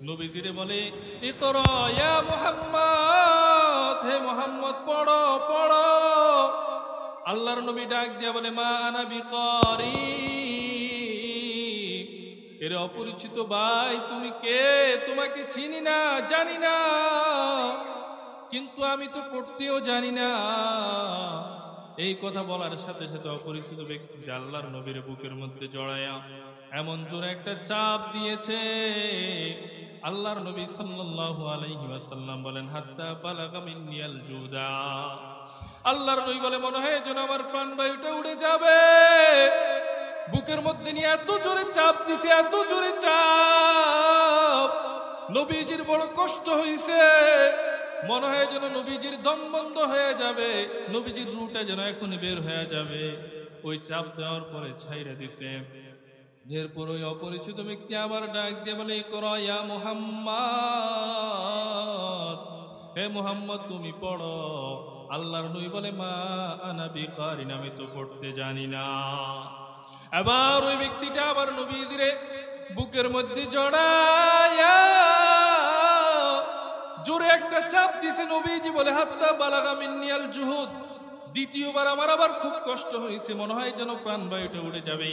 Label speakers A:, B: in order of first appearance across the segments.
A: নবীজিরে বলে, ইকরা ইয়া মুহাম্মদ, হে মুহাম্মদ পড়ো পড়ো। আল্লাহর নবী ডাক দিয়া বলে, মা আনা বিকারি, এর অপরিচিত ভাই তুমি কে? তোমাকে চিনি না, জানি না, কিন্তু আমি তো পড়তেও জানি না। এই কথা বলার সাথে সাথে অপরিচিত ব্যক্তি আল্লাহর নবীর বুকের মধ্যে জড়ায়া এমন জোরে একটা চাপ দিয়েছে, আল্লাহর নবী সাল্লাল্লাহু আলাইহি ওয়াসাল্লাম বলেন, হাত্তা বালাগা মিন্নিয়াল জুদা। আল্লাহর নবী বলে, মনে হয় যেন আমার প্রাণবায়ুটা উড়ে যাবে। বুকের মধ্যে নিয়ে এত জোরে চাপ দিছে, এত জোরে চাপ, নবীজির বড় কষ্ট হইছে। মনে হয় যেন নবীজির দম বন্ধ হয়ে যাবে, নবীজির রুটা যেন এখনই বের হয়ে যাবে। ওই চাপ দেওয়ার পরে ছাইরা দিছে। এরপর ওই অপরিচিত ব্যক্তি আবার ডাক দিয়ে বলে, ইকরা ইয়া মুহাম্মদ, হে মুহাম্মদ তুমি পড়ো। আল্লাহর নবী বলে, মা আনা বিকারিন, আমি তো পড়তে জানি না। আবার ওই ব্যক্তিটা আবার নবীজিরে বুকের মধ্যে জড়ায়া জোরে একটা চাপ দিছে। নবীজি বলে, হাত্তা বালাগা মিন্নিয়াল জুহুদ। দ্বিতীয়বার আমার আবার খুব কষ্ট হয়েছে, মনে হয় যেন প্রাণবায়ুটা উড়ে যাবে।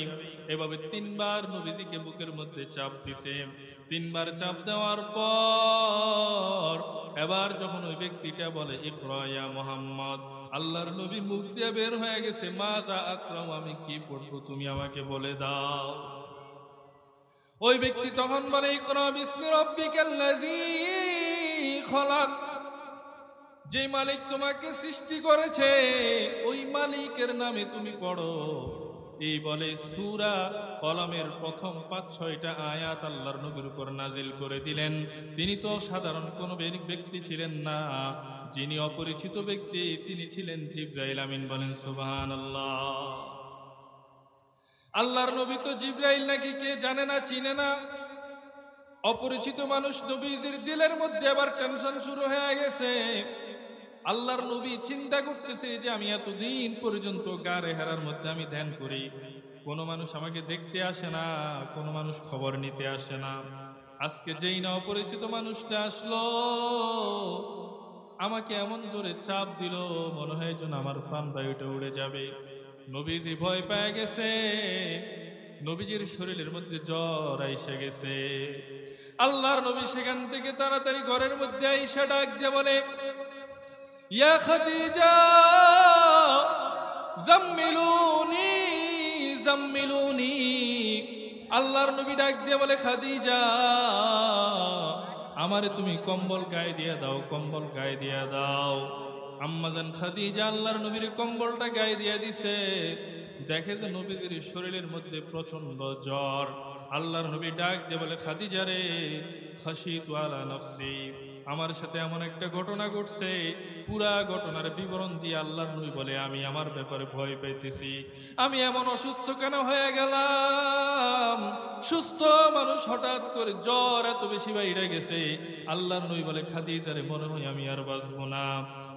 A: এভাবে তিনবার নবীজিকে বুকের মধ্যে চাপ দিছে। তিনবার চাপ দেওয়ার পর এবার যখন ওই ব্যক্তিটা বলে, ইকরা ইয়া মুহাম্মদ, আল্লাহর নবী মুখ দিয়ে বের হয়ে গেছে, মাজা আকরাম, আমি কি পড়বো তুমি আমাকে বলে দাও। ওই ব্যক্তি তখন বলে, ইকরা বিসমি রাব্বিকাল্লাযী খলাক, যে মালিক তোমাকে সৃষ্টি করেছে ওই মালিকের নামে তুমি পড়ো। এই বলে সূরা কলমের প্রথম ৫-৬টা আয়াত আল্লাহর নবীর উপর নাজিল করে দিলেন। তিনি তো সাধারণ কোনো ব্যক্তি ছিলেন না, যিনি অপরিচিত ব্যক্তি তিনি ছিলেন জিবরাইল আমিন। বলেন সুবহানাল্লাহ। আল্লাহর নবী তো জিবরাইল নাকি কে জানে না, চিনে না। অপরিচিত মানুষ, নবীজির দিলের মধ্যে আবার টেনশন শুরু হয়ে গেছে। আল্লাহর নবী চিন্তা করতেছে যে আমি এতদিন পর্যন্ত গারে হেরার মধ্যে আমি ধ্যান করি, কোনো মানুষ আমাকে দেখতে আসে না, কোনো মানুষ খবর নিতে আসে না। আজকে যেই না অপরিচিত মানুষটা আসলো, আমাকে এমন জোরে চাপ দিল, মনে হয় যেন আমার প্রাণবায়ুটা উড়ে যাবে। নবীজি ভয় পেয়ে গেছে, নবীজির শরীরের মধ্যে জ্বর আইসা গেছে। আল্লাহর নবী সেখান থেকে তাড়াতাড়ি ঘরের মধ্যে আইসা ডাক দিয়ে বলে, ইয়া খাদিজা জাম্মিলুনি জাম্মিলুনি। আল্লাহর নবী ডাক দিয়ে বলে, খাদিজা আমারে তুমি কম্বল গায়ে দিয়ে দাও, কম্বল গায়ে দিয়ে দাও। আম্মাজান খাদিজা আল্লাহর নবীর কম্বলটা গায়ে দিয়ে দিছে। দেখে যে নবীজির শরীরের মধ্যে প্রচন্ড জ্বর। আল্লাহর নবী ডাক দিয়ে বলে, খাদিজা রে, খাশিতু আলা নাফসি, আমার সাথে এমন একটা ঘটনা ঘটছে। পুরা ঘটনার বিবরণ দিয়ে আল্লাহর নবী বলে, আমি আমার ব্যাপারে ভয় পাইতেছি। আমি এমন অসুস্থ কেন হয়ে গেলাম? সুস্থ মানুষ হঠাৎ করে জ্বর এত বেশি বাইরে গেছে। আল্লাহর নবী বলে, খাদিজা রে, মনে হয় আমি আর বাঁচবো না।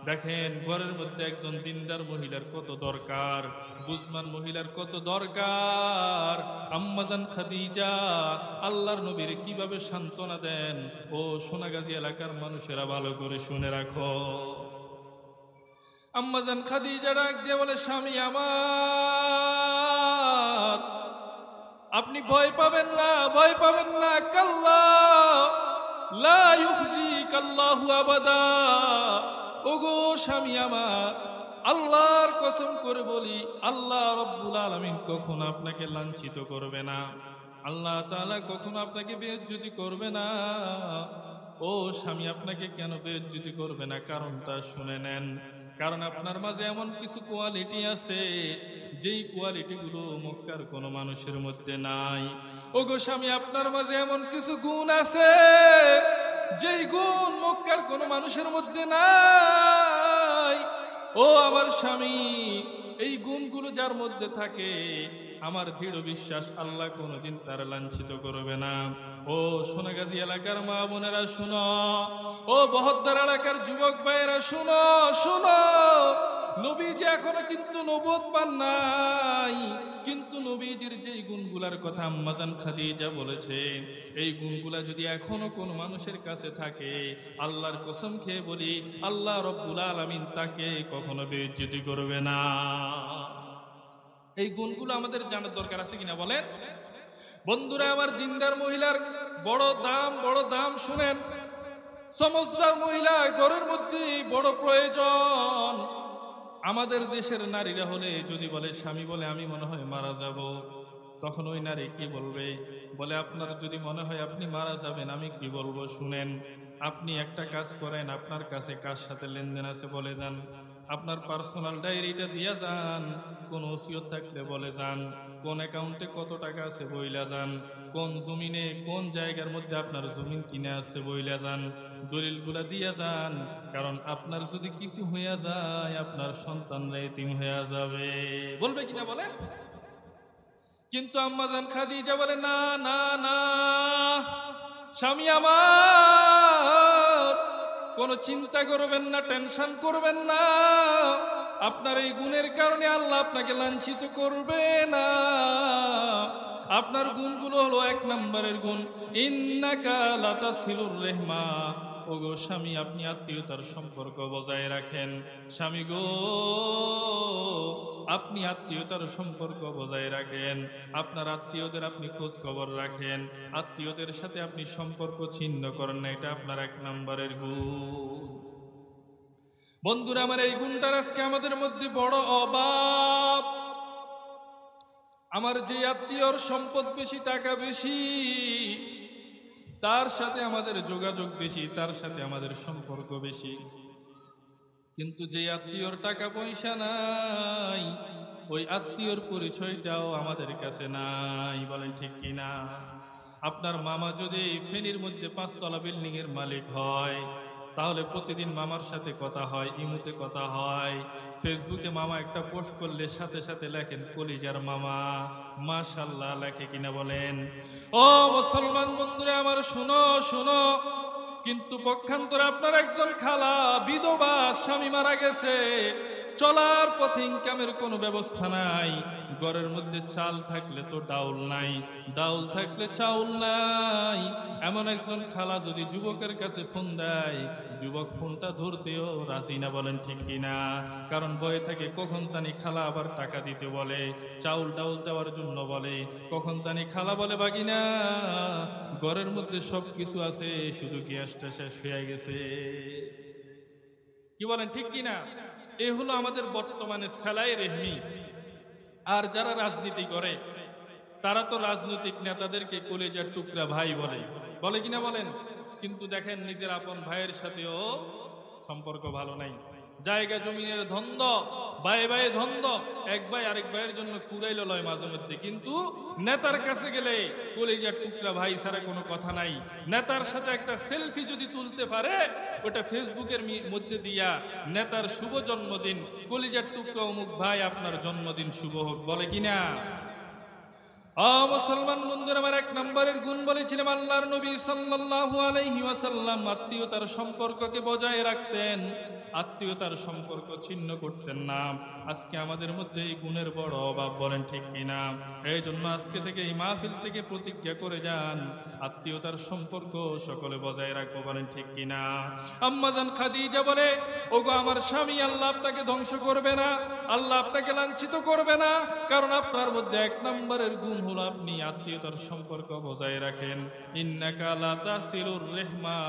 A: দেখেন ঘরের মধ্যে একজন দিনদার মহিলার কত দরকার, বুঝমান মহিলার কত দরকার। আম্মাজান খাদিজা আল্লাহর নবীর কিভাবে সান্ত্বনা দেন, ও সোনাগাজী এলাকার মানুষেরা ভালো করে শুনে রাখো। আম্মাজান খাদিজা ডাক দিয়ে বলে, স্বামী আমার, আপনি ভয় পাবেন না, ভয় পাবেন না। কাল্লা লা ইউখজিকাল্লাহু আবাদা। ওগো স্বামী আমার, আল্লাহর কসম করে বলি, আল্লাহ রব্বুল আলামিন কখনো আপনাকে লাঞ্ছিত করবে না। আল্লাহ তাআলা কখনো আপনাকে বেইজ্জতি করবে না। ও স্বামী, আপনাকে কেন বেইজ্জতি করবে না? কারণটা শুনে নেন। কারণ আপনার মাঝে এমন কিছু কোয়ালিটি আছে, যেই কোয়ালিটিগুলো মক্কার কোনো মানুষের মধ্যে নাই। ওগো স্বামী, আপনার মাঝে এমন কিছু গুণ আছে, যেই গুণ মক্কার কোনো মানুষের মধ্যে নাই। ও আমার স্বামী, এই গুণগুলো যার মধ্যে থাকে, আমার দৃঢ় বিশ্বাস আল্লাহ কোনোদিন তার লাঞ্ছিত করবে না। ও সোনাগাজী এলাকার মা বোনেরা শুনো, ও বহদ্দার এলাকার যুবক ভাইয়েরা শুনো, শুনো। নবীজি এখনো কিন্তু নবুয়ত পান নাই, কিন্তু নবীজির যেই গুণগুলার কথা আম্মাজান খাদিজা বলেছে, এই গুণগুলা যদি এখনো কোন মানুষের কাছে থাকে, আল্লাহর কসম খেয়ে বলি আল্লাহ রব্বুল আলামিন তাকে কখনো বেইজ্জতি করবে না। এই গুণগুলো আমাদের জানার দরকার আছে কিনা বলেন বন্ধুরা আমার। দিনদার মহিলার বড় দাম শুনেন। সমজদার মহিলা ঘরের মধ্যে বড় প্রয়োজন। আমাদের দেশের নারীরা হলে যদি বলে, স্বামী বলে আমি মনে হয় মারা যাব, তখন ওই নারী কি বলবে? বলে আপনার যদি মনে হয় আপনি মারা যাবেন, আমি কি বলবো শুনেন। আপনি একটা কাজ করেন, আপনার কাছে কার সাথে লেনদেন আছে বলে যান, আপনার পার্সোনাল ডায়েরিটা দিয়া যান, কোন ওসিয়ত থাকলে বলে যান, কোন অ্যাকাউন্টে কত টাকা আছে বইলা যান, কোন জমিনে কোন জায়গার মধ্যে আপনার জমিন কিনে আছে বইলা যান, দলিলগুলা দিয়া যান। কারণ আপনার যদি কিছু হইয়া যায়, আপনার সন্তানরা এতিম হইয়া যাবে। বলবে কিনা বলেন? কিন্তু আম্মাজান খাদিজা বলে না না না, স্বামী আমার কোনো চিন্তা করবেন না, টেনশন করবেন না, আপনার এই গুণের কারণে আল্লাহ আপনাকে লাঞ্ছিত করবে না। আপনার গুণগুলো হলো 1 নম্বরের গুণ, ইন্নাকা লাতাসিলুর রেহমা। ওগো স্বামী, আপনি আত্মীয়তার সম্পর্ক বজায় রাখেন। স্বামী গো, আপনি আত্মীয়তার সম্পর্ক বজায় রাখেন। আপনার আত্মীয়দের আপনি খোঁজ খবর রাখেন, আত্মীয়দের সাথে আপনি সম্পর্ক ছিন্ন করেন না। এটা আপনার 1 নম্বরের গুণ। বন্ধুরা আমার, এই গুণটার আজকে আমাদের মধ্যে বড় অভাব। আমার যে আত্মীয়র সম্পদ বেশি, টাকা বেশি, তার সাথে আমাদের যোগাযোগ বেশি, তার সাথে আমাদের সম্পর্ক বেশি। কিন্তু যে আত্মীয়র টাকা পয়সা নাই, ওই আত্মীয়র পরিচয়টাও আমাদের কাছে নাই। বলেন ঠিক কিনা? আপনার মামা যদি ফেনীর মধ্যে 5 তলা বিল্ডিং এর মালিক হয়, তাহলে প্রতিদিন মামার সাথে কথা হয়, ইমুতে কথা হয়, ফেসবুকে মামা একটা পোস্ট করলে সাথে সাথে লেখেন কলিজার মামা, মাশাআল্লাহ লেখে কিনা বলেন? ও মুসলমান বন্ধুরা আমার, শুনো শুনো। কিন্তু পক্ষান্তরে আপনার একজন খালা বিধবা, স্বামী মারা গেছে, চলার পথে ইনকামের কোনো ব্যবস্থা নাই, ঘরের মধ্যে চাল থাকলে তো ডাউল নাই, ডাউল থাকলে চাউল নাই। এমন একজন খালা যদি যুবকের কাছে ফোন দেয়, যুবক ফোনটা ধরতেও রাজি না। বলেন ঠিক কিনা? কারণ ভয়ে থাকে কখন জানি খালা আবার টাকা দিতে বলে, চাউল ডাউল দেওয়ার জন্য বলে, কখন জানি খালা বলে বাগিনা ঘরের মধ্যে সব কিছু আছে, শুধু গ্যাসটা শেষ হয়ে গেছে। কি বলেন ঠিক কিনা? এই হলো আমাদের বর্তমানে সেলাই রেহমি। আর যারা রাজনীতি করে, তারা তো রাজনৈতিক নেতাদেরকে কলেজার টুকরা ভাই বলে, বলে কিনা বলেন? কিন্তু দেখেন নিজের আপন ভাইয়ের সাথেও সম্পর্ক ভালো নাই। জায়গা জমিনের দ্বন্দ্ব, ভাই ভাই দ্বন্দ্ব, এক ভাই আরেক ভাইয়ের জন্য কুড়াইল লয় মাঝে মধ্যে। কিন্তু নেতার কাছে গেলে কলেজার টুকরা ভাই ছাড়া কোনো কথা নাই। নেতার সাথে একটা সেলফি যদি তুলতে পারে, ওটা ফেসবুকের মধ্যে দিয়া নেতার শুভ জন্মদিন, কলেজার টুকরা অমুক ভাই আপনার জন্মদিন শুভ হোক, বলে কিনা? মুসলমান বন্ধুরা আমার, 1 নম্বরের গুণ বলেছিলাম, আল্লাহর নবী সাল্লাল্লাহু আলাইহি ওয়াসাল্লাম আত্মীয়তার সম্পর্ককে বজায় রাখতেন, আত্মীয়তার সম্পর্ক ছিন্ন করতেন না। আজকে আমাদের মধ্যে এই গুণের বড় অভাব। বলেন ঠিক কিনা? এই জন্য আজকে থেকে এই মাহফিল থেকে প্রতিজ্ঞা করে যান, আত্মীয়তার সম্পর্ক সকলে বজায় রাখবো। বলেন ঠিক কিনা? আম্মাজান খাদিজা বলে, ওগো আমার স্বামী, আল্লাহ আপনাকে ধ্বংস করবে না, আল্লাহ আপনাকে লাঞ্ছিত করবে না, কারণ আপনার মধ্যে 1 নম্বরের গুণ হলো আপনি আত্মীয়তার সম্পর্ক বজায় রাখেন। ইন্নাকা লা তাসিলুর রেহমা।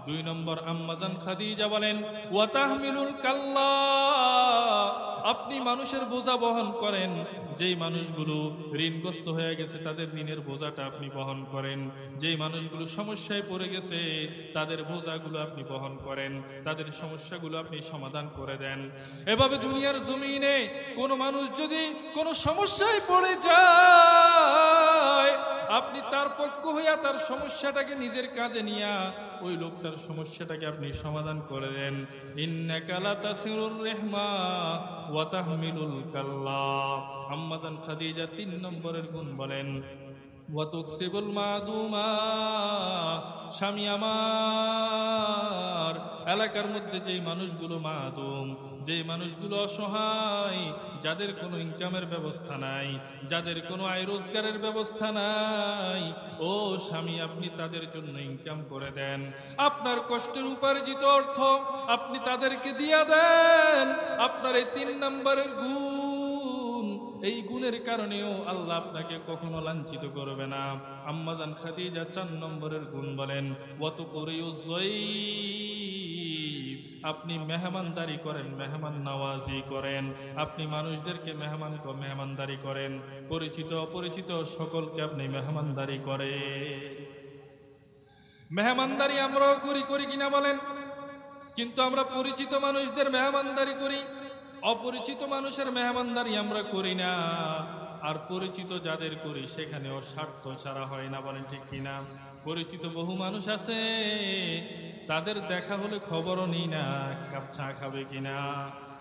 A: 2 নম্বর আম্মাজান খাদিজা বলেন, ওয়া তাহমিলুল কাল্লা। আপনি মানুষের বোঝা বহন করেন। যেই মানুষগুলো ঋণগ্রস্ত হয়ে গেছে, তাদের ঋণের বোঝাটা আপনি বহন করেন। যেই মানুষগুলো সমস্যায় পড়ে গেছে, তাদের বোঝাগুলো আপনি বহন করেন, তাদের সমস্যাগুলো আপনি সমাধান করে দেন। এভাবে দুনিয়ার জমিনে কোনো মানুষ যদি কোনো সমস্যায় পড়ে যায়, আপনি তার পক্ষ হইয়া তার সমস্যাটাকে নিজের কাঁধে নিয়া ওই লোকটার সমস্যাটাকে আপনি সমাধান করে দেন। ইন্নাকা লা তাসিরুর রেহমা ওয়া তাহমিলুল কাল্লা। আম্মাজান খাদিজা 3 নম্বরের গুণ বলেন, ওয়াতুকসিবুল মাদুমা, স্বামী আমার এলাকার মধ্যে যেই মানুষগুলো মাদুম, যেই মানুষগুলো অসহায়, যাদের কোনো ইনকামের ব্যবস্থা নাই, যাদের কোনো আয় রোজগারের ব্যবস্থা নাই, ও স্বামী আপনি তাদের জন্য ইনকাম করে দেন। আপনার কষ্টের উপার্জিত অর্থ আপনি তাদেরকে দিয়া দেন। আপনার এই 3 নম্বরের গুণ, এই গুণের কারণেও আল্লাহ আপনাকে কখনো লাঞ্ছিত করবে না। আম্মাজান খাদিজা 4 নম্বরের গুণ বলেন, ওয়াত করিউজ যায়ব, আপনি মেহমানদারি করেন, মেহমান নওয়াজি করেন, আপনি মানুষদেরকে মেহমানদারি করেন, পরিচিত অপরিচিত সকলকে আপনি মেহমানদারি করেন। মেহমানদারি আমরাও করি কিনা বলেন? কিন্তু আমরা পরিচিত মানুষদের মেহমানদারি করি, অপরিচিত মানুষের মেহমানদারি আমরা করি না। আর পরিচিত যাদের করি সেখানেও স্বার্থ ছাড়া হয় না, বলেন ঠিক কিনা? পরিচিত বহু মানুষ আছে, তাদের দেখা হলে খবরও নিই না কাপ চা খাবে কিনা।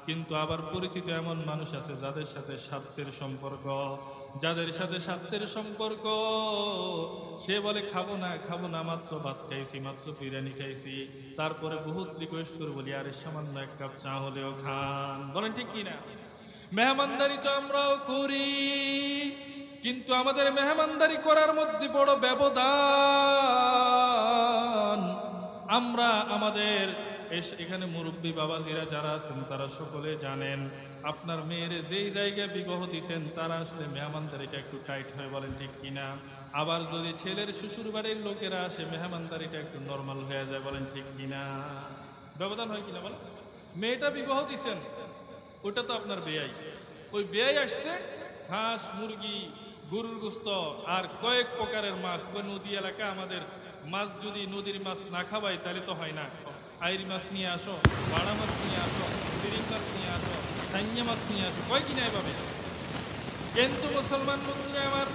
A: কিন্তু আবার পরিচিত এমন মানুষ আছে যাদের সাথে স্বার্থের সম্পর্ক, যাদের সাথে স্বার্থের সম্পর্ক, সে বলে খাবো না, মাত্র ভাত খাইছি, মাত্র বিরিয়ানি খাইছি, তারপরে বহুত রিকোয়েস্ট করে বলি আরে সামান্য 1 কাপ চা হলেও খান, বলেন ঠিক কিনা? মেহমানদারি তো আমরাও করি, কিন্তু আমাদের মেহমানদারি করার মধ্যে বড় ব্যবধান। আমরা আমাদের এখানে মুরব্বী বাবাজিরা যারা আছেন তারা সকলে জানেন, আপনার মেয়ের যেই জায়গায় বিবাহ দিচ্ছেন তারা আসলে মেহমানদারিটা একটু টাইট হয়, বলেন ঠিক কিনা? আবার যদি ছেলের শ্বশুর বাড়ির লোকেরা আসে মেহমানদারিটা একটু নর্মাল হয়ে যায়, বলেন ঠিক কিনা? ব্যবধান হয় কিনা বলেন? মেয়েটা বিবাহ দিচ্ছেন, ওটা তো আপনার বেয়াই, ওই বেয়াই আসছে হাঁস মুরগি গরুর গোস্ত আর কয়েক প্রকারের মাছ। নদী এলাকা, আমাদের মাছ যদি নদীর মাছ না খাওয়াই তাহলে তো হয় না। আইরি মাছ নিয়ে আসো, বাড়া মাছ নিয়ে আসো, বিরিং মাছ নিয়ে আসো, সাইন্যা মাছ নিয়ে আসো, কয় কিনা এভাবে। কিন্তু মুসলমান বন্ধুরা আমার,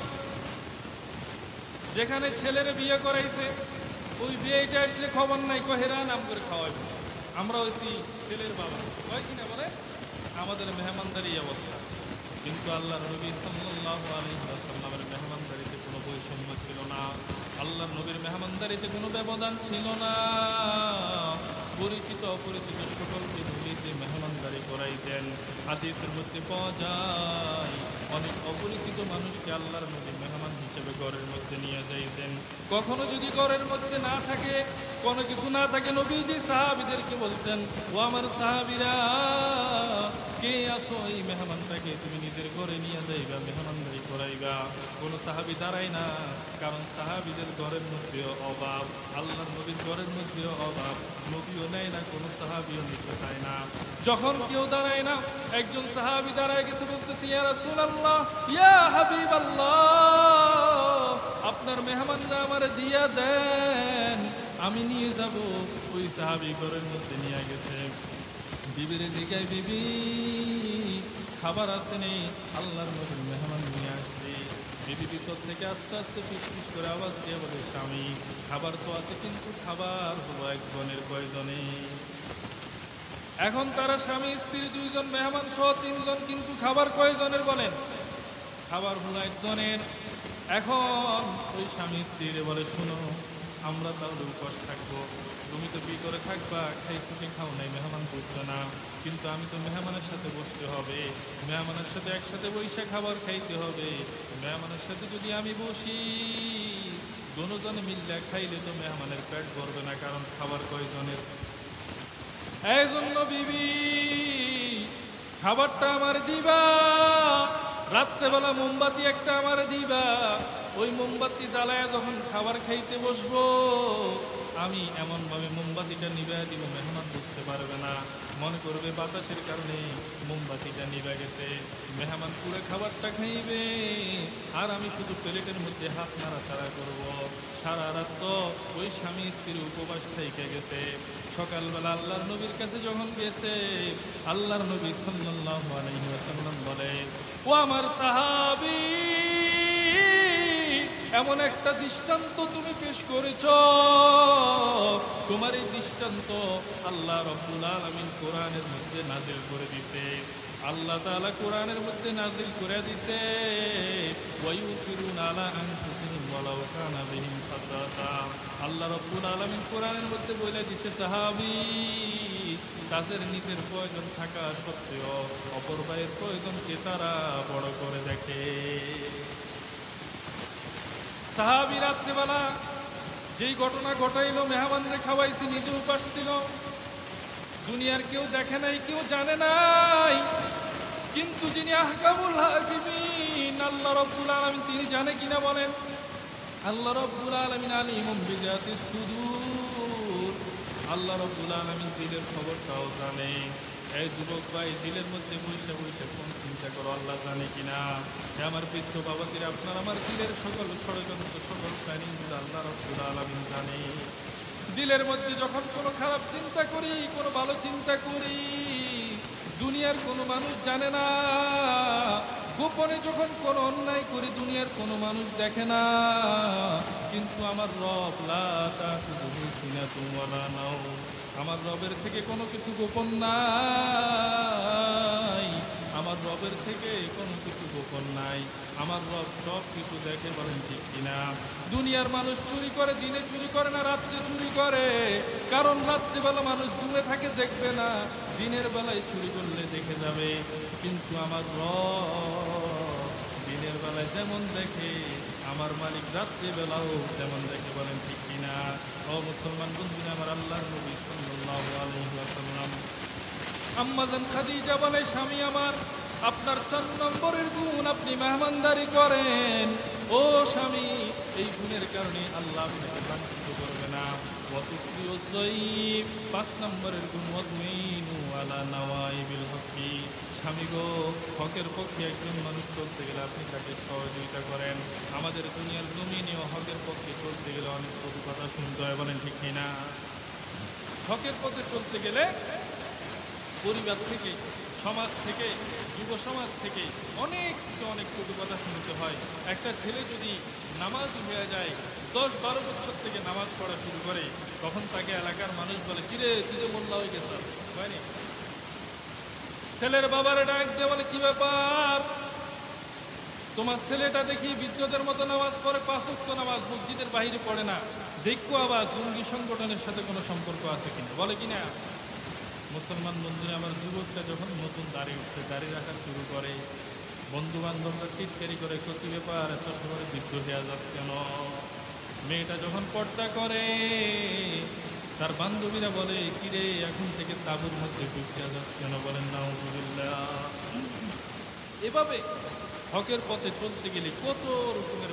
A: যেখানে ছেলের বিয়ে করাইছে ওই বিয়েটা আসলে খবর নাই, কহেরা নাম করে খাওয়াইব। আমরা হয়েছি ছেলের বাবা, কয় কিনা বলে? আমাদের মেহমানদারি অবস্থা। কিন্তু আল্লাহর নবী সাল্লাল্লাহু আলাইহি ওয়াসাল্লামের মেহমানদারিতে কোনো বৈষম্য ছিল না, আল্লাহর নবীর মেহমানদারিতে কোনো ব্যবধান ছিল না। পরিচিত অপরিচিত সকলকে নবীতে মেহমানদারি করাইতেন। হাদিসের মধ্যে পাওয়া যায় অনেক অপরিচিত মানুষকে আল্লাহর নবী মেহমান হিসেবে ঘরের মধ্যে নিয়ে যাইতেন। কখনো যদি ঘরের মধ্যে না থাকে, কোনো কিছু না থাকে, নবীজি সাহাবীদেরকে বলতেন, ও আমার সাহাবীরা, কে আসো, এই মেহমানটাকে তুমি নিজের ঘরে নিয়ে যাইবা, মেহমানদারি করাইবা। কোনো সাহাবী দাঁড়ায় না, কারণ সাহাবীদের ঘরের মধ্যেও অভাব, আল্লাহর নবীর ঘরের মধ্যেও অভাব, নবীও নেয় না, কোনো সাহাবীও নিতে চায় না। যখন কেউ দাঁড়ায় না, একজন সাহাবী দাঁড়ায় গেছে, বলতেছে, ইয়া রাসূলুল্লাহ, ইয়া হাবিবাল্লাহ, আপনার মেহমানরা আমার দিয়া দেন, আমি নিয়ে যাব। ওই সাহাবী ঘরের মধ্যে নিয়ে গেছে, বিবির দিকে, বিবি খাবার আছে নেই, আল্লাহর নবীর মেহমান নিয়ে আসছে। বিবি ভিতর থেকে আস্তে আস্তে ফিসফিস করে আওয়াজ দিয়ে বলে, স্বামী খাবার তো আছে, কিন্তু খাবার হলো একজনের, কয়জনে? এখন তারা স্বামী স্ত্রী 2 জন, মেহমান সহ 3 জন, কিন্তু খাবার কয়জনের বলেন? খাবার হলো একজনের। এখন ওই স্বামী স্ত্রী বলে, শুনো, আমরা তাহলে উপবাস থাকবো, তুমি তো ভিতরে থাকবা, খাইছো কি খাও নাই মেহমান বুঝবে না, কিন্তু আমি তো মেহমানের সাথে বসতে হবে, মেহমানের সাথে একসাথে বৈশা খাবার খাইতে হবে। মেহমানের সাথে যদি আমি বসি, দুজনে মিললে খাইলে তো মেহমানের পেট ভরবে না, কারণ খাবার কয়জনের। এই জন্য বিবি খাবারটা আমার দিবা, রাত্রেবেলা মোমবাতি একটা আমার দিবা, ওই মোমবাতি জ্বালায় যখন খাবার খাইতে বসবো, আমি এমনভাবে মোমবাতিটা নিভাইয়া দিব, মেহমান বুঝতে পারবে না, মনে করবে বাতাসের কারণে মোমবাতিটা নিভে গেছে। মেহমান পুরো খাবারটা খাইবে, আর আমি শুধু প্লেটের মধ্যে হাত নাড়াচাড়া করব। সারা রাত তো ওই স্বামী স্ত্রীর উপবাস থেকে গেছে। সকালবেলা আল্লাহর নবীর কাছে যখন গেছে, আল্লাহর নবী সাল্লাল্লাহু আলাইহি ওয়াসাল্লাম বলে, ও আমার সাহাবী, এমন একটা দৃষ্টান্ত তুমি পেশ করেছ, তোমার এই দৃষ্টান্ত আল্লাহ রব্বুল আলামিন কোরআনের মধ্যে নাজিল করে দিতে, আল্লাহ তাআলা কোরআনের মধ্যে নাজিল করে দিতে, ওয়ায়ুসিরুনা আলা আনফুসিহিম ওয়ালাউ কানা বিহিম খাসাসা। আল্লাহ রব্বুল আলামিন কোরআনের মধ্যে বলে দিছে সাহাবী, তাদের নিজের প্রয়োজন থাকা সত্ত্বেও অপর ভাইয়ের প্রয়োজনকে তারা বড় করে দেখে। সাহাবী রাত্রিবেলা যেই ঘটনা ঘটাইলো, মেহমানদের খাওয়াইছে, নিজে উপাস ছিল, দুনিয়ার কেউ দেখে নাই, কেউ জানে নাই, কিন্তু যিনি আহকামুল হাকিমিন আল্লাহ রব্বুল আলামিন তিনি জানে কিনা বলেন? আল্লাহ রব্বুল আলামিন আলিমুম বিযাতিস সুদূর, আল্লাহ রব্বুল আলামিন দিলের খবরটাও জানে। এই যুবক ভাই, দিলের মধ্যে বসে বসে কোন চিন্তা করো, আল্লাহ জানে কিনা? আমার বৃদ্ধ বাবাজিরা, আপনার আমার দিলের সকল ষড়যন্ত্র, সকল প্ল্যানিং আল্লাহ রব্বুল আলামিন জানে। দিলের মধ্যে যখন কোনো খারাপ চিন্তা করি, কোনো ভালো চিন্তা করি, দুনিয়ার কোনো মানুষ জানে না। গোপনে যখন কোনো অন্যায় করি, দুনিয়ার কোনো মানুষ দেখে না, কিন্তু আমার রব লা তাখুযুহু সিনাতুন ওয়ালা নাওম, আমার রবের থেকে কোনো কিছু গোপন নাই, আমার রবের থেকে কোনো কিছু গোপন নাই, আমার রব সব কিছু দেখে, বলেন ঠিক কিনা? দুনিয়ার মানুষ চুরি করে, দিনে চুরি করে না, রাত্রে চুরি করে, কারণ রাত্রিবেলা মানুষ ঘুমে থাকে, দেখবে না, দিনের বেলায় চুরি করলে দেখে যাবে। কিন্তু আমার রব দিনের বেলায় যেমন দেখে, আমার মালিক রাত্রিবেলাও তেমন দেখে, বলেন ঠিক কিনা? ও মুসলমান বন্ধুরা, আমার আল্লাহর নবী সাল্লাল্লাহু আলাইহি ওয়াসাল্লাম আম্মা জান খাদিজা বলে, স্বামী আমার, আপনার ৪ নম্বরের গুণ, আপনি মেহমানদারি করেন। ও স্বামী, এই গুণের কারণে আল্লাহ আপনাকে লাঞ্ছিত করবে না। ৫ নম্বরের গুণ, ওয়াদমিনু আলা নাওয়াইবিল হকি, স্বামী গো, হকের পক্ষে একজন মানুষ চলতে গেলে আপনি তাকে সহযোগিতা করেন। আমাদের দুনিয়ার জমিনেও হকের পক্ষে চলতে গেলে অনেক কটু কথা শুনতে হয়, বলেন ঠিক কিনা? হকের পথে চলতে গেলে পরিবার থেকে, সমাজ থেকে, যুব সমাজ থেকে অনেক কটু কথা শুনতে হয়। একটা ছেলে যদি নামাজ হয়ে যায়, 10-12 বছর থেকে নামাজ পড়া শুরু করে, তখন তাকে এলাকার মানুষ বলে, কিরে তুই যে মোল্লা হয়ে গেছ, হয়নি? ছেলের বাবারে ডাক দিয়ে বলে, কি ব্যাপার, তোমার ছেলেটা দেখি বিদ্যুতের মতো নামাজ পড়ে, 5 ওয়াক্ত নামাজ মসজিদের বাইরে পড়ে না, দেখো আবার জঙ্গি সংগঠনের সাথে কোনো সম্পর্ক আছে কিনা, বলে কিনা? মুসলমান বন্ধুরা আমার, যুবকটা যখন নতুন দাড়ি উঠছে, দাড়ি রাখা শুরু করে, বন্ধু বান্ধবরা টিটকারি করে, কি ব্যাপার এত শহরে বিদ্যুৎ দেওয়া যাচ্ছে কেন? মেয়েটা যখন পর্দা করে, তার বান্ধবীরা বলে, কিরে এখন থেকে তাঁবুর মধ্যে ঢুকিয়া যাচ্ছে কেন? বলেন নাউযুবিল্লাহ। এভাবে হকের পথে চলতে গেলে কত রকমের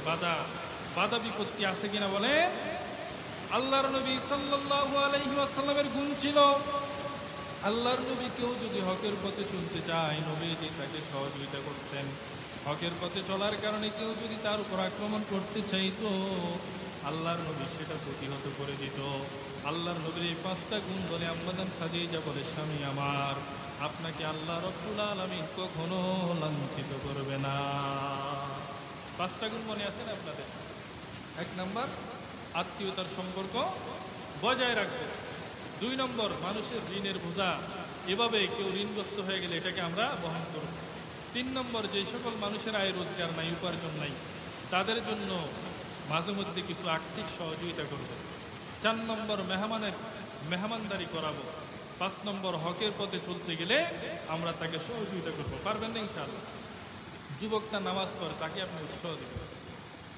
A: বাধা বিপত্তি আছে কিনা বলেন? আল্লাহর নবী সাল্লাল্লাহু আলাইহি ওয়াসাল্লামের গুণ ছিল, আল্লাহর নবী কেউ যদি হকের পথে চলতে চায়, নবীজি তাকে সহযোগিতা করতেন। হকের পথে চলার কারণে কেউ যদি তার উপর আক্রমণ করতে চাইতো, আল্লাহর নবী সেটা প্রতিহত করে দিত। আল্লাহর নবীর এই 5টা গুণ বলে আম্মা জান খাদিজা বলে, স্বামী আমার, আপনাকে আল্লাহ রাব্বুল আলামিন কখনো লাঞ্ছিত করবে না। 5টা গুণ মনে আছে না আপনাদের? 1 নম্বর, আত্মীয়তার সম্পর্ক বজায় রাখবে। 2 নম্বর, মানুষের ঋণের বোঝা, এভাবে কেউ ঋণগ্রস্ত হয়ে গেলে এটাকে আমরা বহন করব। 3 নম্বর, যে সকল মানুষের আয় রোজগার নাই, উপার্জন নাই, তাদের জন্য মাঝে মধ্যে কিছু আর্থিক সহযোগিতা করব। 4 নম্বর, মেহমানদারি করাবো। 5 নম্বর, হকের পথে চলতে গেলে আমরা তাকে সহযোগিতা করব। পারবেন না ইনশাআল্লাহ? যুবকটা নামাজ পড়ে, তাকে আপনি উৎসাহ দিবেন।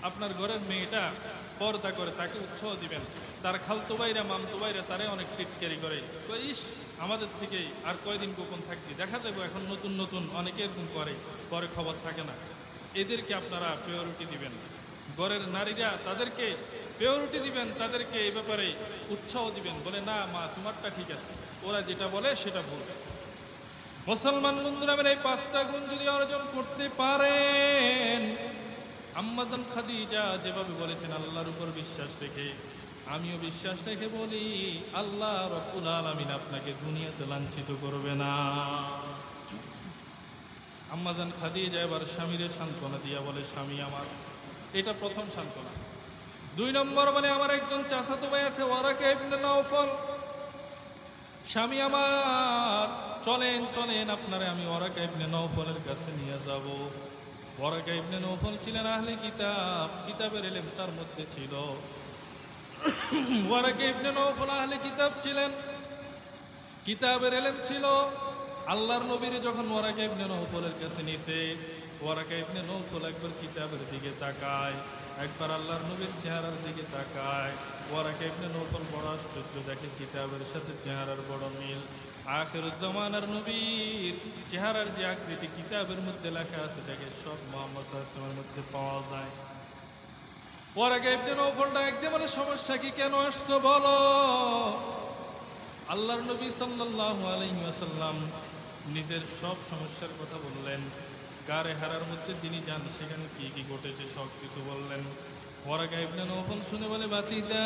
A: আপনার ঘরের মেয়েটা পর্দা করে, তাকে উৎসাহ দিবেন। তার খালতো ভাইরা, মামতো ভাইরা তারে অনেক টিটকারি করে, ইস আমাদের থেকেই আর কয়দিন গোপন থাকবি, দেখা যাবে এখন নতুন নতুন অনেকে এরকম করে, পরে খবর থাকে না। এদেরকে আপনারা প্রায়োরিটি দিবেন। ঘরের নারীরা, তাদেরকে প্রায়োরিটি দিবেন, তাদেরকে এই ব্যাপারে উৎসাহ দিবেন, বলে না মা তোমারটা ঠিক আছে, ওরা যেটা বলে সেটা ভুল। মুসলমান বন্ধুরা, এই 5টা গুণ যদি অর্জন করতে পারেন, আম্মা জান খাদিজা যেভাবে বলেছেন, আল্লাহর উপর বিশ্বাস রেখে, আমিও বিশ্বাস রেখে বলি, আল্লাহ রাব্বুল আলামিন আপনাকে দুনিয়াতে লাঞ্ছিত করবে না। আম্মা জান খাদিজা এবার স্বামীরে সান্ত্বনা দিয়া বলে, স্বামী আমার, এটা প্রথম সান্ত্বনা। 2 নম্বর, মানে আমার একজন চাচাতো ভাই আছে, ওয়ারাকা ইবনে নাওফল, স্বামী আমার, চলেন চলেন, আপনারে আমি ওয়ারাকা ইবনে নওফলের কাছে নিয়ে যাব। ওয়ারাকা ইবনে নওফল ছিলেন আহলে কিতাব, কিতাবের ইলম তার মধ্যে ছিল। ওয়ারাকা ইবনে নওফল আহলে কিতাব ছিলেন, কিতাবের ইলম ছিল। আল্লাহর নবীর যখন ওয়ারাকা ইবনে নওফলের কাছে নিছে, ওয়ারাকা ইবনে নওফল একবার কিতাবের দিকে তাকায়, একবার আল্লাহর নবীর চেহারার দিকে তাকায়। ওয়ারাকা ইবনে নওফল বড় আশ্চর্য, দেখে কিতাবের সাথে চেহারার বড় মিল। আখিরুজ জামানার নবীর চেহারার যে আকৃতি কিতাবের মধ্যে লেখা আছে, দেখে সব মুহাম্মদ সাল্লাল্লাহু আলাইহি ওয়াসাল্লামের মধ্যে পাওয়া যায়। ওয়ারাকা ইবনে নওফল ডাক দিয়ে বলে, সমস্যা কি, কেন আসছো বলো। আল্লাহর নবী সাল্লাল্লাহু আলাইহি ওয়াসাল্লাম নিজের সব সমস্যার কথা বললেন। গারে হারার মধ্যে তিনি যান, সেখানে কি কি ঘটেছে সব কিছু বললেন। ওয়ারাকা ইবনে নওফল শুনে বলে, ভাতিজা,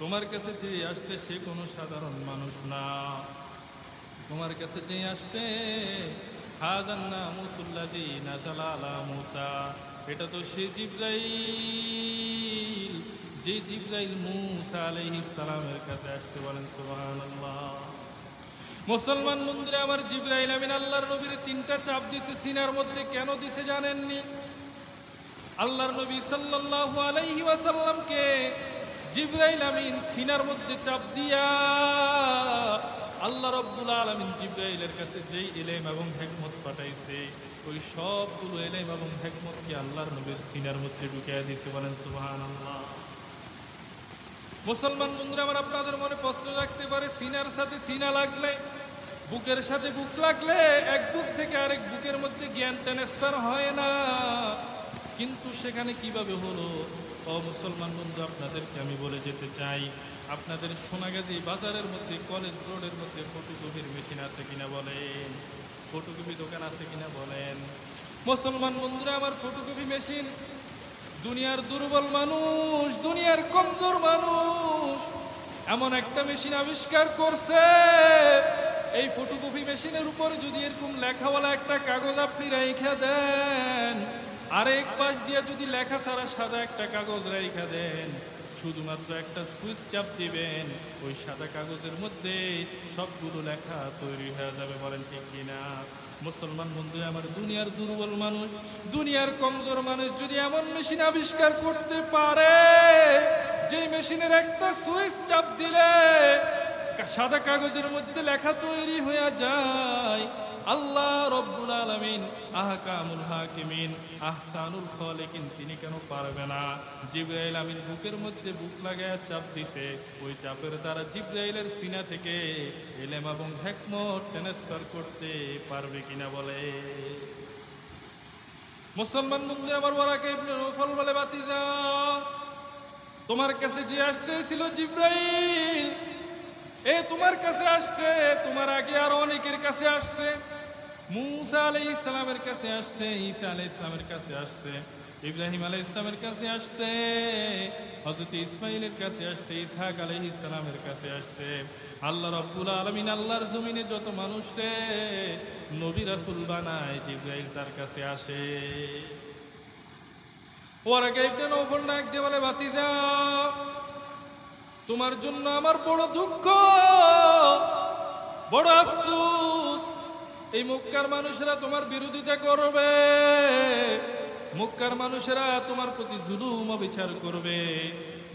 A: তোমার কাছে যে আসছে সে কোনো সাধারণ মানুষ না। তোমার কাছে যে আসছে, হাযান নামুসুল্লাযী নাযালা আলা মূসা, এটা তো সে জিবরাইল, যে জিবরাইল মূসা আলাইহিস সালামের কাছে আসছে। বলেন সুবহানাল্লাহ। মুসলমান বন্ধুরা আমার, জিবরাইল আমিন আল্লাহর নবীর 3টা চাপ দিছে সিনার মধ্যে। কেন দিছে জানেননি? আল্লাহর নবী সাল্লাল্লাহু আলাইহি ওয়াসাল্লামকে জিবরাইল আমিন সিনার মধ্যে চাপ দিয়া আল্লাহ রাব্বুল আলামিন জিবরাইলের কাছে যেই ইলম এবং হিকমত পাঠাইছে, ওই সবগুলো ইলম এবং হিকমতকে আল্লাহর নবীর সিনার মধ্যে ঢুকিয়ে দিয়েছে। বলেন সুবহানাল্লাহ। মুসলমান বন্ধুরা আমার, আপনাদের মনে প্রশ্ন রাখতে পারে, সিনার সাথে সিনা লাগলে, বুকের সাথে বুক লাগলে এক বুক থেকে আরেক বুকের মধ্যে জ্ঞান ট্রান্সফার হয় না, কিন্তু সেখানে কিভাবে হলো? ও মুসলমান বন্ধু, আপনাদেরকে আমি বলে যেতে চাই, আপনাদের সোনাগাজী বাজারের মধ্যে, কলেজ রোডের মধ্যে ফটোকপির মেশিন আছে কিনা বলেন? ফটোকপি দোকান আছে কিনা বলেন? মুসলমান বন্ধুরা আমার, ফটোকপি মেশিন দুনিয়ার দুর্বল মানুষ, দুনিয়ার কমজোর মানুষ এমন একটা মেশিন আবিষ্কার করছে, এই ফটোকপি মেশিনের উপরে যদি এরকম লেখাওয়ালা একটা কাগজ আপনি রেখে দেন, আরেক পাশ দিয়ে যদি লেখা ছাড়া সাদা একটা কাগজ রেখে দেন, শুধুমাত্র একটা সুইচ চাপ দিবেন, ওই সাদা কাগজের মধ্যে সবগুলো লেখা তৈরি হয়ে যাবে। বলেন ঠিক কিনা? মুসলমান বন্ধু আমার, দুনিয়ার দুর্বল মানুষ, দুনিয়ার কমজোর মানুষ যদি এমন মেশিন আবিষ্কার করতে পারে, যে মেশিনের একটা সুইচ চাপ দিলে সাদা কাগজের মধ্যে লেখা তৈরি হয়ে যায়, আল্লাহ রব্বুল আলামিন আহকামুল হাকিমিন আহসানুল খালিকিন তিনি কেন পারবে না? জিবরাইল আমিন বুকের মধ্যে বুক লাগায় চাপ দিছে, ওই চাপের দ্বারা জিবরাইলের সিনা থেকে ইলম এবং হিকমত ট্রান্সফার করতে পারবে কিনা বলে? মুসলমান বন্ধু আমার, ওয়ারাকা ইবনে নওফল বলে, ভাতিজা, তোমার কাছে যে আসছে ছিল জিবরাইল, তোমার কাছে আসছে, তোমার আগে আর অনেকের কাছে আসছে। মূসা আলাইহিস সালামের কাছে আসছে, ঈসা আলাইহিস সালামের কাছে আসছে, ইব্রাহিম আলাইহিস সালামের কাছে আসছে, হযরত ইসমাঈলের কাছে আসছে, ইসহাক আলাইহিস সালামের কাছে আসছে। আল্লাহ রাব্বুল আলামিন আল্লাহর জমিনে যত মানুষে নবী রাসূল বানায়, জিবরাইল তার কাছে আসে। ওয়ারাকা ইবনে নওফল ডাক দিয়ে বলে, ভাতিজা, তোমার জন্য আমার বড় দুঃখ, বড় আফসোস। এই মক্কার মানুষেরা তোমার বিরোধিতা করবে, মক্কার মানুষেরা তোমার প্রতি জুলুম বিচার করবে,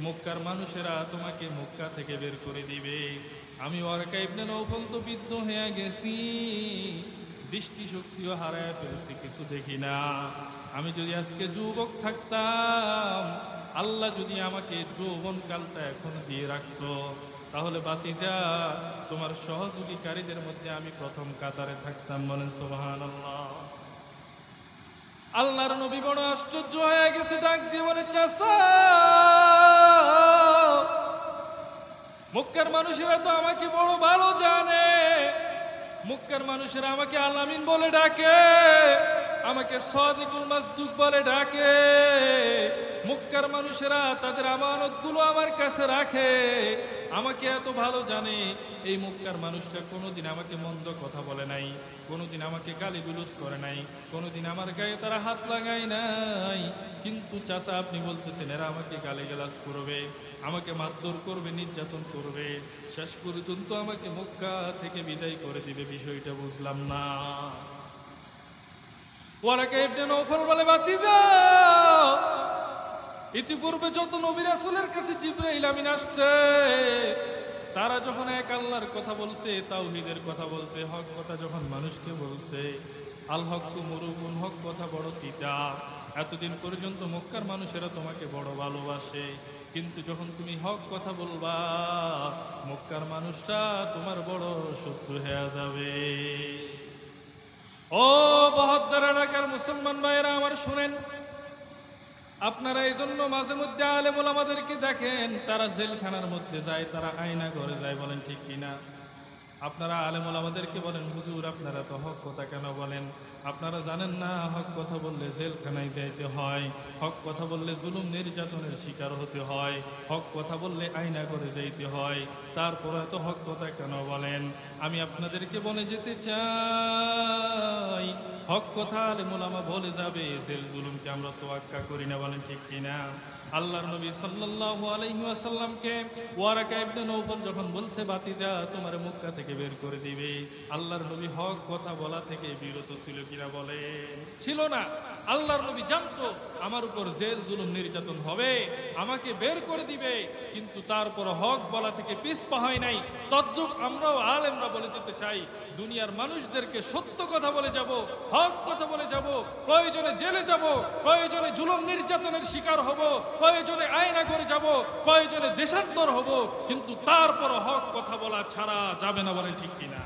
A: মক্কার মানুষেরা তোমাকে মক্কা থেকে বের করে দিবে। আমি ওয়ারাকা ইবনে নওফল তো বিদ্ধ হয়ে গেছি, দৃষ্টি শক্তিও হারায় ফেলছি, কিছু দেখি না। আমি যদি আজকে যুবক থাকতাম, আল্লাহ যদি আমাকে যৌবন কালটা এখন দিয়ে রাখতো, তাহলে ভাতিজা, তোমার সহযোগীকারীদের মধ্যে আমি প্রথম কাতারে থাকতাম। বলেন সুবহানাল্লাহ। আল্লাহর নবী বড় আশ্চর্য হয়ে গেছে, ডাক দিয়ে বলে, চাচা, মক্কার মানুষেরা তো আমাকে বড় ভালো জানে, মক্কার মানুষেরা আমাকে আল আমিন বলে ডাকে, আমাকে সাদিকুল মাসদুক বলে ডাকে। মক্কার মানুষেরা তাদের আমানতগুলো আমার কাছে রাখে। আমাকে এত ভালো জানে, এই মক্কার মানুষটা কোনোদিন আমাকে মন্দ কথা বলে নাই, কোনোদিন আমাকে গালিগুলোজ করে নাই, কোনোদিন আমার গায়ে তারা হাত লাগায় নাই। কিন্তু চাচা আপনি বলতেছেন এরা আমাকে গালিগালাজ করবে, আমাকে মারধর করবে, নির্যাতন করবে, শেষ পর্যন্ত আমাকে মক্কা থেকে বিদায় করে দিবে, বিষয়টা বুঝলাম না। ওয়ারাকা ইবনে নওফল বলে, ভাতিজা ইতিপূর্বে যত নবী রাসূলের কাছে জিবরাইল আমিন আসছে, তারা যখন এক আল্লাহর কথা বলছে, তাওহীদের কথা বলছে, হক কথা যখন মানুষকে বলছে, আল হক মুরুবুন, হক কথা বড় তিতা। এতদিন পর্যন্ত মক্কার মানুষেরা তোমাকে বড় ভালোবাসে, কিন্তু যখন তুমি হক কথা বলবা, মক্কার মানুষটা তোমার বড় শত্রু হয়ে যাবে। ও বহদ্দার এলাকার মুসলমান ভাইয়েরা আমার শুনেন, আপনারা এই জন্য মাঝে মধ্যে আলেম ওলামাদেরকে দেখেন তারা জেলখানার মধ্যে যায়, তারা আয়না ঘরে যায়, বলেন ঠিক কিনা? আপনারা আলেম ওলামাদেরকে বলেন, হুজুর আপনারা তো হক কথা কেন বলেন? আপনারা জানেন না হক কথা বললে জেলখানায় যাইতে হয়, হক কথা বললে জুলুম নির্যাতনের শিকার হতে হয়, হক কথা বললে আয়না করে যাইতে হয়, তারপরে তো হক কথা কেন বলেন? আমি আপনাদেরকে বলে যেতে চাই, হক কথা আলেম ওলামা বলে যাবে, জেল জুলুমকে আমরা তোয়াক্কা করি না, বলেন ঠিক কিনা? আল্লাহর নবী সাল্লাল্লাহু আলাইহি ওয়াসাল্লামকে ওয়ারাকা ইবনে নওফল যখন বলছে ভাতিজা তোমার মক্কা থেকে বের করে দিবে, আল্লাহর নবী হক কথা বলা থেকে বিরত ছিল কিনা বলে? ছিল না। আল্লাহর নবী জানতো আমার উপর জেল জুলুম নির্যাতন হবে, আমাকে বের করে দিবে, কিন্তু তারপর হক বলা থেকে পিছপা হয় নাই। তদ্রূপ আমরাও আলেমরা বলে যেতে চাই, দুনিয়ার মানুষদেরকে সত্য কথা বলে যাব, হক কথা বলে যাব, প্রয়োজনে জেলে যাব, প্রয়োজনে জুলুম নির্যাতনের শিকার হব, প্রয়োজনে আয়না করে যাব, প্রয়োজনে দেশান্তর হব, কিন্তু তারপর হক কথা বলা ছাড়া যাবে না, বলে ঠিক কিনা?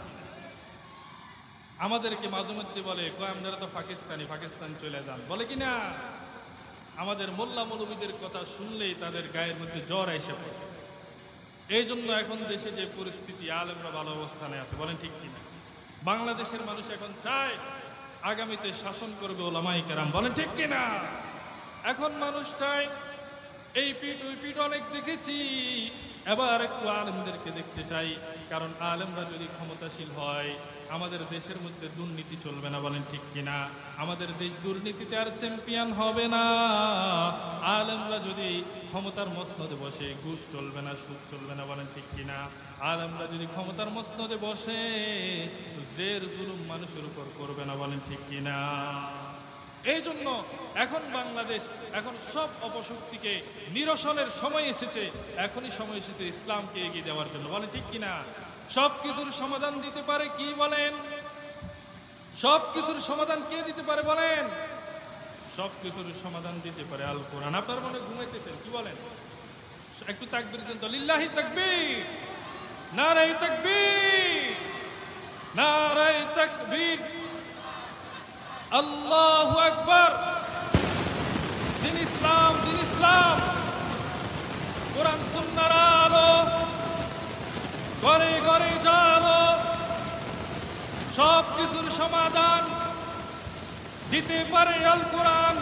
A: আমাদেরকে মাঝে মধ্যে বলে আপনারা তো পাকিস্তান চলে যান, বলে কিনা? আমাদের মোল্লা মৌলবীদের কথা শুনলেই তাদের গায়ের মধ্যে জ্বর এসে পড়ে। এই জন্য এখন দেশে যে পরিস্থিতি, আলেমরা ভালো অবস্থানে আছে, বলেন ঠিক কিনা? বাংলাদেশের মানুষ এখন চায় আগামীতে শাসন করবে ওলামায়ে কেরাম, বলেন ঠিক কিনা? এখন মানুষ চায়, এই পিঠ ওই পিঠ অনেক দেখেছি, এবার একটু আলেমদেরকে দেখতে চাই, কারণ আলেমরা যদি ক্ষমতাশীল হয় আমাদের দেশের মধ্যে দুর্নীতি চলবে না, বলেন ঠিক কিনা? আমাদের দেশ দুর্নীতিতে আর চ্যাম্পিয়ন হবে না। আলেমরা যদি ক্ষমতার মসনদে বসে, ঘুষ চলবে না, সুদ চলবে না, বলেন ঠিক কিনা? আলেমরা যদি ক্ষমতার মসনদে বসে, জের জুলুম মানুষের উপর করবে না, বলেন ঠিক কিনা? এই জন্য এখন বাংলাদেশ, এখন সব অপশক্তিকে নিরসনের সময় এসেছে, এখনই সময় এসেছে ইসলামকে এগিয়ে দেওয়ার জন্য, বলেন ঠিক কিনা? সব কিছুর সমাধান দিতে পারে কি বলেন? সব কিছুর সমাধান কে দিতে পারে বলেন? সব কিছুর সমাধান দিতে পারে আল কোরআন। আপনার মনে ঘুমাইতেছেন, কি বলেন? একটু তাকবীর দেন তো, লিল্লাহি তাকবীর, নারায়ে তাকবীর, নারায়ে তাকবীর, আল্লাহু আকবার। দিন ইসলাম, দিন ইসলাম, কোরআন সুন্নাহর আলো ঘরে ঘরে জালো, সব কিছুর সমাধান দিতে পারে আল কোরআন।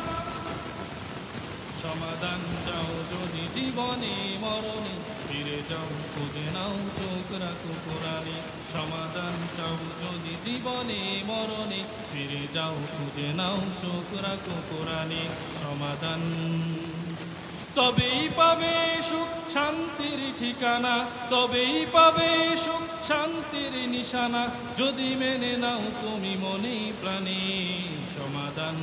A: সমাধান চাও যদি জীবনে মরণে, ফিরে যাও খুঁজে নাও চোখ রাখো কোরআনে। সমাধান চাও যদি জীবনে মরণে, ফিরে যাও খুঁজে নাও চোখ রাখো কোরআনে। সমাধান তবেই পাবে সুখ শান্তির ঠিকানা, তবেই পাবে সুখ শান্তির নিশানা, যদি মেনে নাও তুমি মনে প্রাণে। সমাধান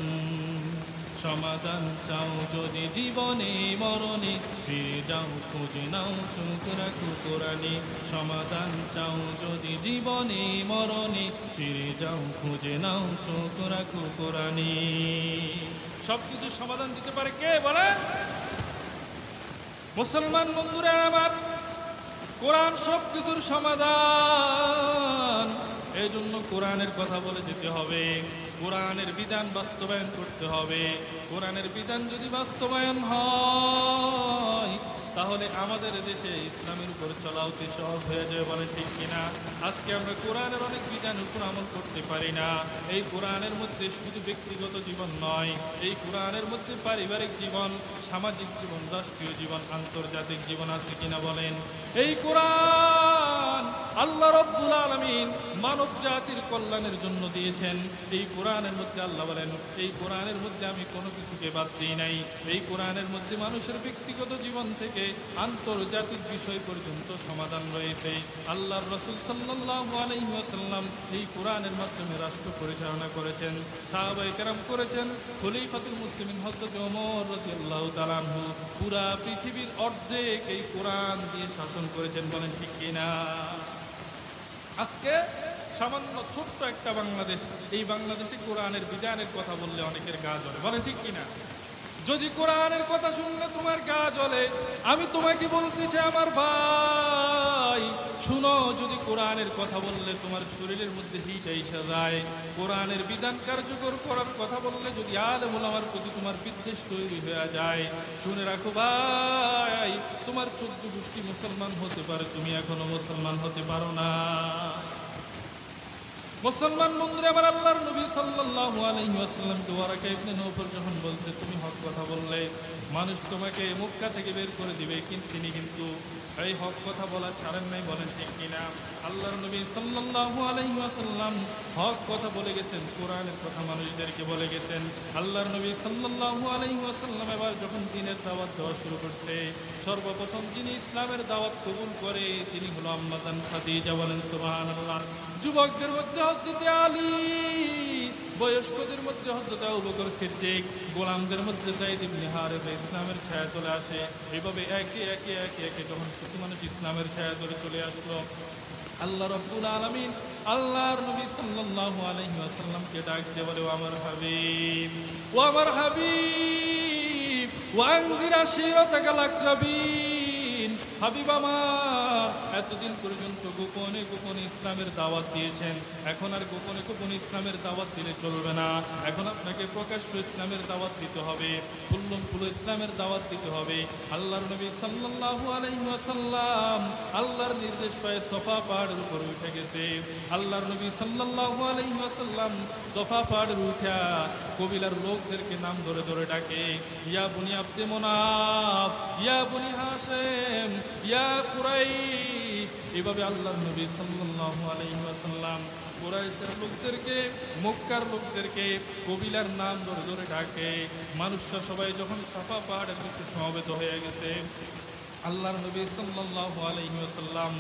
A: সমাধান চাও যদি জীবনে মরণে, ফিরে যাও খুঁজে নাও চোখ রাখো কোরআনে। সমাধান চাও যদি জীবনে মরণে, ফিরে যাও খুঁজে নাও চোখ রাখো কোরআনে। সবকিছু সমাধান দিতে পারে কে বলেন? মুসলমান বন্ধুরা আমার, কোরআন সবকিছুর সমাধান। এই জন্য কোরআনের কথা বলে যেতে হবে, কোরআনের বিধান বাস্তবায়ন করতে হবে। কোরআনের বিধান যদি বাস্তবায়ন হয়, তাহলে আমাদের দেশে ইসলামের উপর চলা অতি সহজ হয়ে যাবে, বলে ঠিক কিনা? আজকে আমরা কোরআনের অনেক বিধানের উপর আমল করতে পারি না। এই কোরআনের মধ্যে শুধু ব্যক্তিগত জীবন নয়, এই কোরআনের মধ্যে পারিবারিক জীবন, সামাজিক জীবন, রাষ্ট্রীয় জীবন, আন্তর্জাতিক জীবন আছে কিনা বলেন? এই কোরআন আল্লাহ রাব্বুল আলামিন মানব জাতির কল্যাণের জন্য দিয়েছেন। এই কোরআনের মধ্যে আল্লাহ বলেন, এই কোরআনের মধ্যে আমি কোনো কিছুকে বাদ দিই নাই। এই কোরআনের মধ্যে মানুষের ব্যক্তিগত জীবন থেকে আন্তর্জাতিক বিষয় পর্যন্ত সমাধান রয়েছে। আল্লাহর রাসূল সাল্লাল্লাহু আলাইহি ওয়াসাল্লাম এই কোরআনের মাধ্যমে রাষ্ট্র পরিচালনা করেছেন, সাহাবায়ে কেরাম করেছেন, খলিফাতুল মুসলিমিন হযরত ওমর রাদিয়াল্লাহু তাআলা আনহু পুরা পৃথিবীর অর্ধেক এই কোরআন দিয়ে শাসন করেছেন, বলেন ঠিক কিনা? আজকে সামান্য ছোট্ট একটা বাংলাদেশ, এই বাংলাদেশে কোরআনের বিধানের কথা বললে অনেকের গা জ্বলে, বলে ঠিক কিনা? যদি কোরআনের কথা শুনলে তোমার গা জ্বলে, আমি তোমাকে বলতেছি আমার ভাই শুনো, যদি কোরআনের কথা বললে তোমার শরীরের মধ্যে হিট এসে যায়, কোরআনের বিধান কার্যকর করার কথা বললে যদি আলেম ওলামার প্রতি তোমার বিদ্বেষ তৈরি হয়ে যায়, শুনে রাখো ভাই, তোমার 14 গোষ্ঠী মুসলমান হতে পারে, তুমি এখনো মুসলমান হতে পারো না। মুসলমান বন্ধুরা, আবার আল্লাহর নবী সাল্লাল্লাহু আলাইহি ওয়াসাল্লামকে ওয়ারাকা ইবনে নওফল যখন বলছে তুমি হক কথা বললে মানুষ তোমাকে মক্কা থেকে বের করে দিবে, কিন্তু তিনি কিন্তু এই হক কথা বলা ছাড়েন নাই, বলেন ঠিক কিনা? আল্লাহর নবী সাল্লাল্লাহু আলাইহি ওয়াসাল্লাম হক কথা বলে গেছেন, কোরআনের কথা মানুষদেরকে বলে গেছেন। আল্লাহর নবী সাল্লাল্লাহু আলাইহি ওয়াসাল্লাম এবার যখন দ্বীনের দাওয়াত দেওয়া শুরু করছে, সর্বপ্রথম যিনি ইসলামের দাওয়াত কবুল করে তিনি হলো আম্মা জান খাদিজা, বলেন সুবহানাল্লাহ। যুবকদের মধ্যে হযরত আলী, বয়স্কদের মধ্যে হযরত আবু বকর সিদ্দিক, গোলামদের মধ্যে যায়েদ ইবনে হারেসা ইসলামের ছায়া চলে আসে। এইভাবে একে একে একে একে যখন কিছু মানুষ ইসলামের ছায়া ধরে চলে আসলো, আল্লাহ রাব্বুল আলামিন আল্লাহর নবী সাল্লাল্লাহু আলাইহি ওয়াসাল্লামকে ডাক দিয়ে বলে, ও আমার হাবিব, ও আমার হাবিব, ওয়ানজির আশিরাতাকাল আকরাবিন। হাবিব আমার, এতদিন পর্যন্ত গোপনে গোপনে ইসলামের দাওয়াত দিয়েছেন, এখন আর গোপনে গোপনে ইসলামের দাওয়াত দিলে চলবে না, এখন আপনাকে প্রকাশ্য ইসলামের দাওয়াত দিতে হবে, খুল্লম খুল্লো ইসলামের দাওয়াত দিতে হবে। আল্লাহর নবী সাল্লাল্লাহু আলাইহি ওয়াসাল্লাম আল্লাহর নির্দেশ পায় সফা পাহাড়ের উপর উঠে গেছে। আল্লাহর নবী সাল্লাল্লাহু আলাইহি ওয়াসাল্লাম সফা পাহাড়ের উঠা কবিলার লোকদেরকে নাম ধরে ধরে ডাকে, ইয়া বনি আব্দে মুনাফ, ইয়া বনি হাশিম, ইয়া কুরাইশ। এভাবে আল্লাহর নবী সাল্লাল্লাহু আলাইহি ওয়াসাল্লাম কুরাইশের লোকদেরকে, মক্কার লোকদেরকে কবিলার নাম ধরে ধরে ডাকে। মানুষরা সবাই যখন সাফা পাহাড়ের নিচে সমবেত হয়ে গেছে, আল্লাহর নবী সাল্লাল্লাহু আলাইহি ওয়াসাল্লাম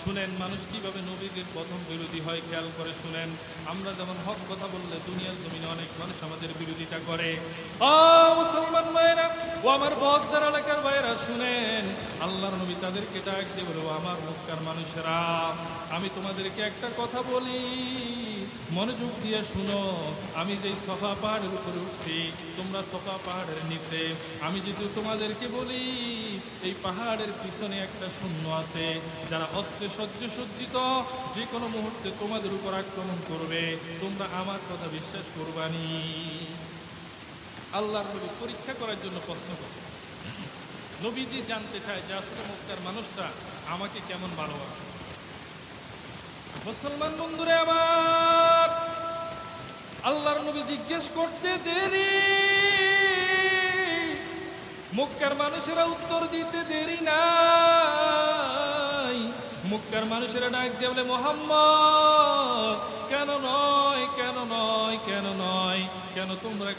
A: শুনেন মানুষ কিভাবে নবীদের প্রথম বিরোধী হয়, খেয়াল করে শুনেন। আমরা যেমন হক কথা বললে দুনিয়ার জমিনে অনেক মানুষ আমাদের বিরোধিতা করে। ও মুসলমান ভাইরা, ও আমার বদর এলাকার ভাইরা, শুনেন আল্লাহর নবী তাদেরকে ডাক দিয়ে বলে, ও আমার মক্কার মানুষেরা, আমি তোমাদেরকে একটা কথা বলি, মনোযোগ দিয়ে শুনো। আমি যেই সফা পাহাড়ের উপরে উঠছি, তোমরা সফা পাহাড়ের নিচে, আমি যদি তোমাদেরকে বলি এই পাহাড়ের পিছনে একটা শূন্য আছে, যারা অস্ত্রে সজ্জিত, যে কোনো মুহূর্তে তোমাদের উপর আক্রমণ করবে, তোমরা আমার কথা বিশ্বাস করবানি? আল্লাহর নবী পরীক্ষা করার জন্য প্রশ্ন করছে। নবীজি জানতে চায় যে আসলে মক্কার মানুষরা আমাকে কেমন ভালোবাসে। মুসলমান বন্ধুরে আমার, আল্লাহর নবী জিজ্ঞেস করতে দেরি, মক্কার মানুষেরা উত্তর দিতে দেরি নাই। মক্কার মানুষেরা ডাক দিয়ে বলে, মুহাম্মদ, কেন নয়, কেন নয়, কেন নয়, কেন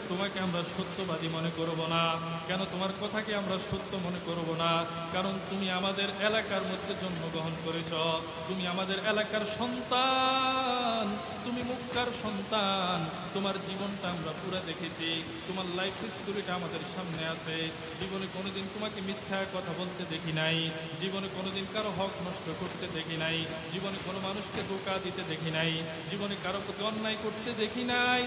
A: তোমাকে আমরা সত্যবাদী মনে করব না? কেন তোমার কথাকে আমরা সত্য মনে করব না? কারণ তুমি আমাদের এলাকার মধ্যে জন্মগ্রহণ করেছ, তুমি আমাদের এলাকার সন্তান, তুমি মক্কার সন্তান, তোমার জীবনটা আমরা পুরো দেখেছি, তোমার লাইফ হিস্টোরিটা আমাদের সামনে আছে। জীবনে কোনোদিন তোমাকে মিথ্যা কথা বলতে দেখি নাই, জীবনে কোনোদিন কারো হক নষ্ট করতে দেখি নাই, জীবনে কোনো মানুষকে ধোঁকা দিতে দেখি নাই, জীবনে কারো প্রতি অন্যায় করতে দেখি নাই,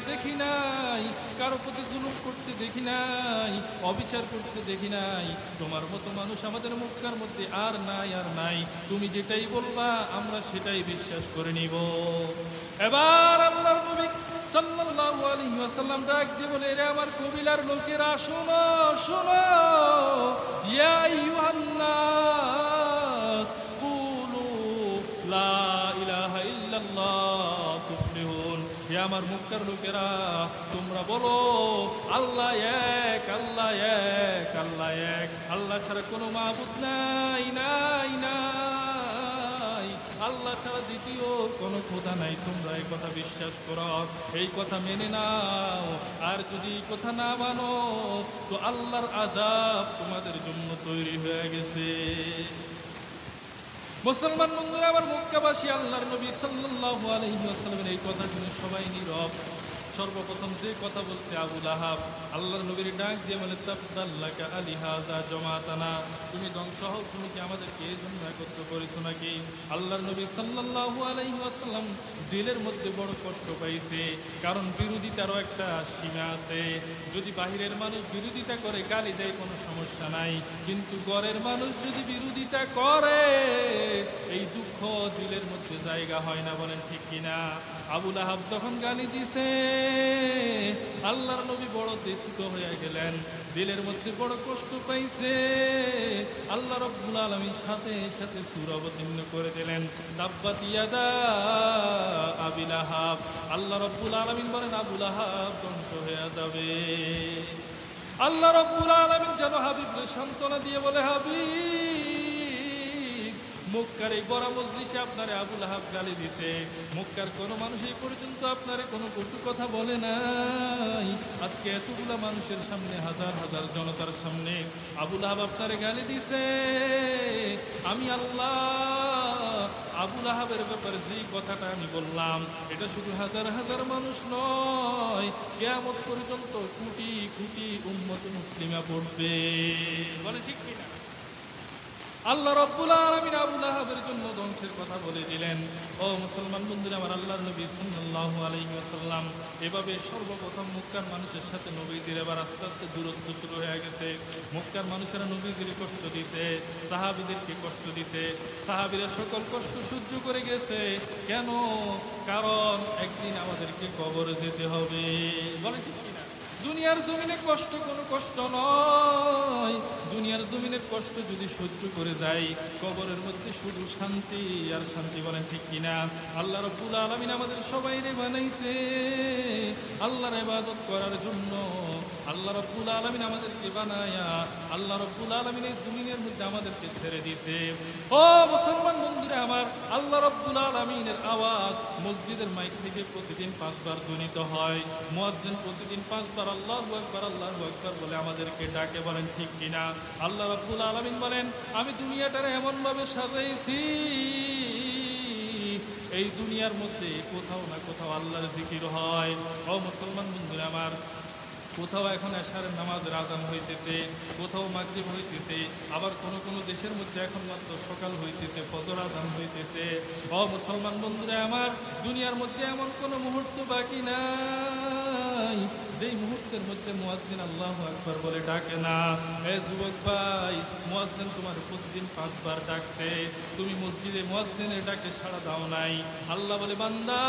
A: কারো প্রতি জুলুম করতে দেখি নাই, অবিচার করতে দেখি নাই। তোমার মতো মানুষ আমাদের মক্কার মধ্যে আর নাই, আর নাই। তুমি যেটাই বলবা আমরা সেটাই বিশ্বাস করে নিব। এবার আল্লাহর নবী সাল্লাল্লাহু আলাইহি ওয়াসাল্লাম ডাক দিয়ে বলে, এরে আমার কবিলার লোকেরা শোনো শোনো, ইয়া আইয়ুহান নাস কুলু লা ইলাহা ইল্লাল্লাহ তুফলিহুন। হে আমার মক্কার লোকেরা, তোমরা বলো আল্লাহ এক, আল্লাহ এক, আল্লাহ এক, আল্লাহ ছাড়া কোনো মাবুদ নাই নাই নাই, আল্লাহ ছাড়া দ্বিতীয় কোনো খোদা নাই। তোমরা এই কথা বিশ্বাস করো, এই কথা মেনে নাও। আর যদি এই কথা না মানো তো আল্লাহর আযাব তোমাদের জন্য তৈরি হয়ে গেছে। মুসলমান বন্ধুরা আমার, মক্কাবাসী আল্লাহর নবী সাল্লাল্লাহু আলাইহি ওয়াসাল্লামের এই কথা শুনে সবাই নীরব। সর্বপ্রথম যে কথা বলছে আবু লাহাব, আল্লাহর নবীর ডাক দিয়ে বলে, তাবদাল্লাকা আলিহাযা জামাতানা, তুমি ধ্বংস হও, তুমি কি আমাদেরকে এই জন্য একত্র করেছো নাকি? আল্লাহর নবী সাল্লাল্লাহু আলাইহি ওয়াসাল্লাম দিলের মধ্যে বড় কষ্ট পাইছে, কারণ বিরোধিতারও একটা সীমা আছে। যদি বাহিরের মানুষ বিরোধিতা করে গালি দেয় কোনো সমস্যা নাই, কিন্তু ঘরের মানুষ যদি বিরোধিতা করে এই দুঃখ দিলের মধ্যে জায়গা হয় না, বলেন ঠিক কিনা? আবু লাহাব যখন গালি দিছে আল্লাহর নবী বড় ব্যথিত হয়ে গেলেন, দিলের মধ্যে বড় কষ্ট পাইছে। আল্লাহ রাব্বুল আলামিন সাথে সাথে সূরা অবতীর্ণ করে দিলেন, তাব্বাত ইয়াদা আবি লাহাব। আল্লাহ রাব্বুল আলামিন বলেন, আবু লাহাব ধ্বংস হয়ে যাবে। আল্লাহ রাব্বুল আলামিন যেন হাবিবকে সান্ত্বনা দিয়ে বলে, হাবিব, মক্কার এই বড় মজলিসে আপনারে আবু লাহাব গালি দিছে, মক্কার কোনো মানুষ এই পর্যন্ত আপনারে কোনো কটু কথা বলে নাই। আজকে এতগুলা মানুষের সামনে, হাজার হাজার জনতার সামনে আবু লাহাব আপনারে গালি দিছে। আমি আল্লাহ আবু লাহাবের ব্যাপারে যে কথাটা আমি বললাম, এটা শুধু হাজার হাজার মানুষ নয়, কিয়ামত পর্যন্ত কোটি কোটি উম্মত মুসলিমা পড়বে, বলে ঠিক কিনা? আল্লাহ রাব্বুল আলামিন আবু লাহাবের জন্য ধ্বংসের কথা বলে দিলেন। ও মুসলমান বন্ধুরা আমার, আল্লাহর নবী সাল্লাল্লাহু আলাইহি ওয়াসাল্লাম এভাবে সর্বপ্রথম মক্কার মানুষের সাথে নবীদের এবার আস্তে আস্তে দূরত্ব শুরু হয়ে গেছে। মক্কার মানুষেরা নবীদের কষ্ট দিছে, সাহাবীদেরকে কষ্ট দিছে, সাহাবীরা সকল কষ্ট সহ্য করে গেছে। কেন? কারণ একদিন আমাদেরকে কবরে যেতে হবে, বলে ঠিক কিনা? দুনিয়ার জমিনে কষ্ট কোনো কষ্ট নয়, দুনিয়ার জমিনের কষ্ট যদি সহ্য করে যাই, কবরের মধ্যে শুধু শান্তি আর শান্তি, বলেন ঠিক কিনা? আল্লাহ রাব্বুল আলামিন আমাদের সবাইরে বানাইছে আল্লাহর ইবাদত করার জন্য। আল্লাহ রাব্বুল আলামিন আমাদেরকে বানায়া আল্লাহ রাব্বুল আলামিন এই জমিনের মধ্যে আমাদেরকে ছেড়ে দিয়েছে। ও মুসলমান বন্ধুরা আমার, আল্লাহ রাব্বুল আলামিনের আওয়াজ মসজিদের মাইক থেকে প্রতিদিন 5 বার ধ্বনিত হয়। মুয়াজ্জিন প্রতিদিন 5 বার আল্লাহু আকবার আল্লাহু আকবার বলে আমাদেরকে ডাকে, বলেন ঠিক কিনা? আল্লাহ রাব্বুল আলামিন বলেন, আমি দুনিয়াটারে এমন ভাবে সাজাইছি, এই দুনিয়ার মধ্যে কোথাও না কোথাও আল্লাহর জিকির হয়। ও মুসলমান বন্ধুরা আমার, কোথাও এখন এশারের নামাজের আযান হইতেছে, কোথাও মাগরিব হইতেছে, আবার কোন কোন দেশের মধ্যে এখন মাত্র সকাল হইতেছে, ফজর আযান হইতেছে। ও মুসলমান বন্ধুরা আমার, দুনিয়ার মধ্যে এমন কোন মুহূর্ত বাকি নাই যেই মুহূর্তের মধ্যে মুয়াজ্জিন আল্লাহু আকবার বলে ডাকে না। এ যুবক ভাই, মুয়াজ্জিন তোমার প্রতিদিন 5 বার ডাকছে, তুমি মসজিদে মুয়াজ্জিনের ডাকে সাড়া দাও নাই। আল্লাহ বলে, বান্দা,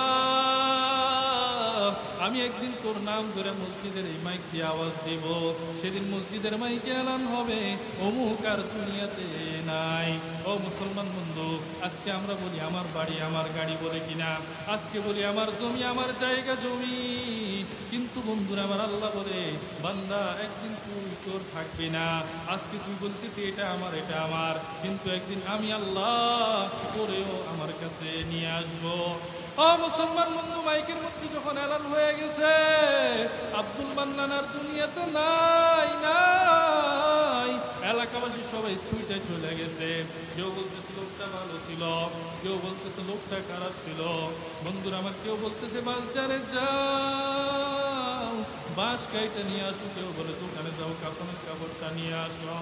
A: আমি একদিন তোর নাম ধরে মসজিদের এই মাইক দিয়ে আওয়াজ দিব, সেদিন মসজিদের মাইকে এলান হবে অমুক আর দুনিয়াতে নাই। ও মুসলমান বন্ধু, আজকে আমরা বলি আমার বাড়ি আমার গাড়ি, বলে কিনা? আজকে বলি আমার জমি আমার জায়গা জমি, কিন্তু বন্ধুরা আমার আল্লাহ বলে, বান্দা, একদিন তুই তোর থাকবি না। আজকে তুই বলতেছি এটা আমার এটা আমার, কিন্তু একদিন আমি আল্লাহ তোরেও আমার কাছে নিয়ে আসবো। ও মুসলমান বন্ধু, মাইকের মধ্যে যখন এলান হয়ে গেছে আব্দুল মান্নান আর দুনিয়াতে নাই নাই, এলাকাবাসী সবাই ছুটে চলে গেছে। কেউ বলতেছে লোকটা ভালো ছিল, কেউ বলতেছে লোকটা খারাপ ছিল। বন্ধুরা আমার, কেউ বলতেছে বাজারে যাও বাঁশ কাইটা নিয়ে আসো, কেউ বলে দোকানে যাও কাপড়ের কাপড়টা নিয়ে আসো।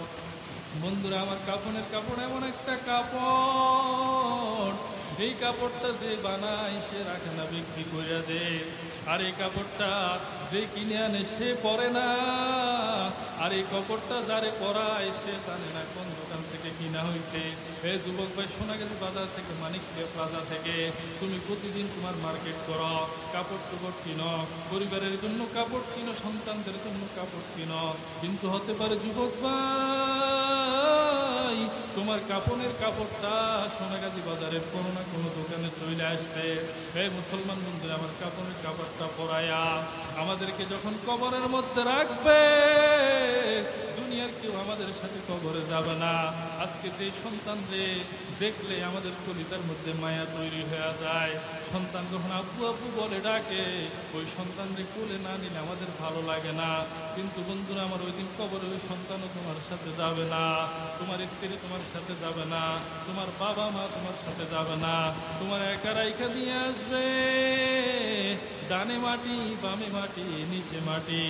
A: বন্ধুরা আমার, কাপড়ের কাপড় এমন একটা কাপড় এই কাপড়টা যে বানায় সে রাখে না, বিক্রি করে দে। আর এই কাপড়টা যে কিনে আনে সে পরে না। আর এই কাপড়টা যারে পরায় সে জানে না কোন দোকান থেকে কিনা হয়েছে। এই যুবক ভাই, সোনাগাজী বাজার থেকে, মানিকপুর প্লাজা থেকে তুমি প্রতিদিন তোমার মার্কেট করো, কাপড় টুপড় কিনো, পরিবারের জন্য কাপড় কিনো, সন্তানদের জন্য কাপড় কিনো। কিন্তু হতে পারে যুবক ভাই, তোমার কাপড়ের কাপড়টা সোনাগাজী বাজারের কোনো না কোনো দোকানে চলে আসছে। এই মুসলমান বন্ধুরা, আমার কাপড়ের কাপড়টা পরায়া আমাদেরকে যখন কবরের মধ্যে রাখবে, দুনিয়ার কেউ আমাদের সাথে কবরে যাবে না। আজকে যে সন্তানরে দেখলে আমাদের কলিতার মধ্যে মায়া তৈরি হয়ে যায়, সন্তান যখন আপু আপু বলে ডাকে, ওই সন্তানরে কোলে না নিলে আমাদের ভালো লাগে না। কিন্তু বন্ধুরা আমার, ওই দিন কবরে ওই সন্তানও তোমার সাথে যাবে না, তোমার স্ত্রী তোমার সাথে যাবে না, তোমার বাবা মা তোমার সাথে যাবে না, তোমার একা রাইখা দিয়ে আসবে। ডানে মাটি, বামে মাটি, নিচে মাটি,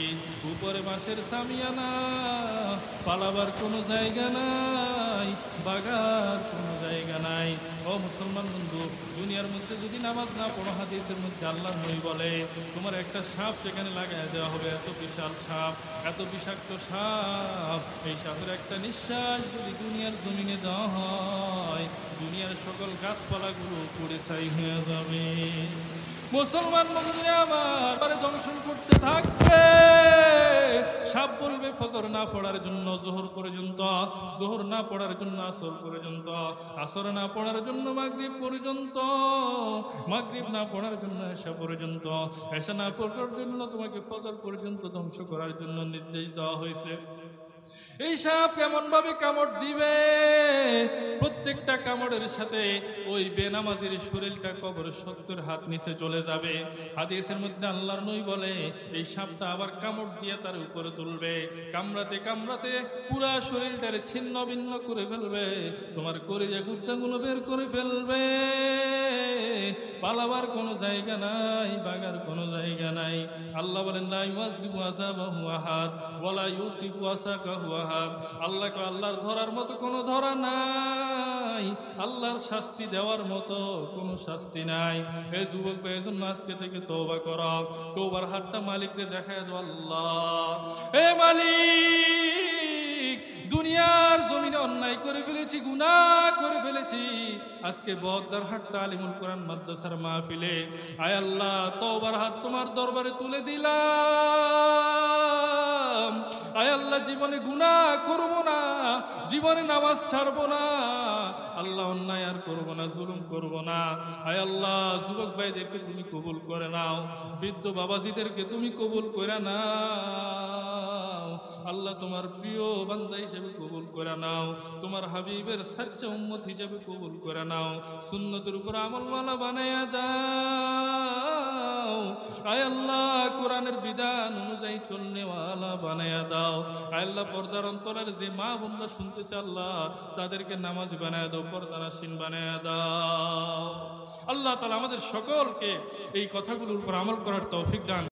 A: উপরে বাঁশের সামিয়ানা, পালাবার কোনো জায়গা নাই, বাগার কোনো জায়গা নাই। ও মুসলমান বন্ধু, দুনিয়ার মধ্যে যদি নামাজ না পড়ো, হাদিসের মধ্যে আল্লাহর নবী বলে তোমার একটা সাপ সেখানে লাগাই দেওয়া হবে, এত বিশাল সাপ, এত বিষাক্ত সাপ। এই সাপের একটা নিঃশ্বাস যদি দুনিয়ার জমিনে দেওয়া হয়, দুনিয়ার সকল গাছপালাগুলো পুড়ে ছাই হয়ে যাবে। মুসলমান বন্ধুরা আমার, দংশন করতে থাকবে। সাপ বলবে ফজর না পড়ার জন্য জোহর পর্যন্ত, জোহর না পড়ার জন্য আসর পর্যন্ত, আসর না পড়ার জন্য মাগরিব পর্যন্ত, মাগরিব না পড়ার জন্য এশা পর্যন্ত, এশা না পড়ার জন্য তোমাকে ফজর পর্যন্ত ধ্বংস করার জন্য নির্দেশ দেওয়া হয়েছে। এই সাপ কেমন ভাবে কামড় দিবে, প্রত্যেকটা কামড়ের সাথে ওই বেনামাজির শরীরটা কবর 70 হাত নিচে চলে যাবে। হাদিসের মধ্যে আল্লাহর নবী বলে এই সাপটা আবার কামড় দিয়ে তার উপরে তুলবে, কামড়াতে কামড়াতে পুরা শরীরটারে ছিন্ন ভিন্ন করে ফেলবে, তোমার কলিজা গুদ্দাগুলো বের করে ফেলবে। পালাবার কোনো জায়গা নাই, বাগার কোনো জায়গা নাই। আল্লাহ বলেন লা ইউসিবু আযাবাহু আহাদ ওয়ালা ইউসিবু আসাকাহু আহাদ। আল্লাহকে আল্লাহর ধরার মতো কোনো ধরা নাই, আল্লাহর শাস্তি দেওয়ার মতো কোনো শাস্তি নাই। এ যুবক ভাই, এজন্য আজকে থেকে তওবা করো, তওবার হাতটা মালিককে দেখায় দাও। আল্লাহ, হে মালিক, দুনিয়ার জমিনে অন্যায় করে ফেলেছি, গুনাহ করে ফেলেছি। আজকে বহদ্দার হাটটা আলিমুল কোরআন মাদ্রাসার মাহফিলে আয় আল্লাহ তওবার হাত তোমার দরবারে তুলে দিলাম। আয় আল্লাহ, জীবনে গুনাহ করব না, জীবনে নামাজ ছাড়বো না, আল্লাহ অন্যায় আর করবো না, জুলুম করবো না। আয় আল্লাহ, যুবক ভাইদেরকে তুমি কবুল করে নাও, বৃদ্ধ বাবাজিদেরকে তুমি কবুল করে নাও। আল্লাহ তোমার প্রিয় বান্দা হিসেবে কবুল করে নাও, তোমার হাবিবের সাচ্চা উম্মত হিসেবে কবুল করে নাও, সুন্নতের উপর আমলওয়ালা বানায়া দাও। আয় আল্লাহ, কোরআনের বিধান অনুযায়ী চলনেওয়ালা বানায়া দাও। আয় আল্লাহ, পর্দার অন্তরের যে মা বোনরা শুনতেছে আল্লাহ, তাদেরকে নামাজ বানায়া দাও, পর্দানাসীন বানায়া দাও। আল্লাহ তাআলা আমাদের সকলকে এই কথাগুলোর উপর আমল করার তৌফিক দান